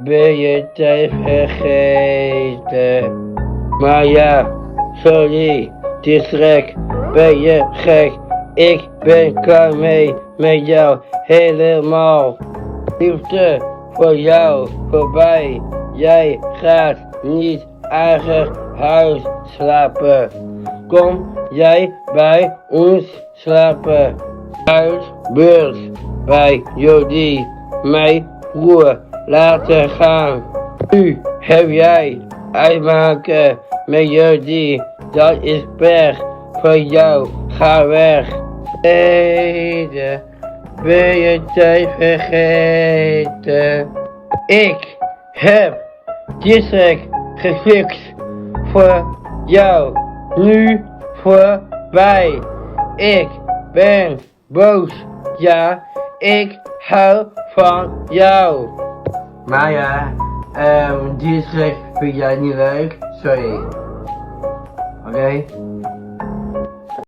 ben je tijd vergeten. Maar ja, sorry, het is gek, ben je gek. Ik ben klaar mee met jou, helemaal. Liefde voor jou voorbij, jij gaat niet eigen huis slapen. Kom jij bij ons slapen? Thuisbeurt bij Jody, mijn broer, laten gaan. Nu heb jij uitmaken met Jody, dat is pech voor jou, ga weg. Ede, ben je tijd vergeten? Ik heb district gefixt voor jou, nu voorbij. Ik ben boos, ja, ik hou van jou. Maar ja, district vind jij niet leuk, sorry. Oké?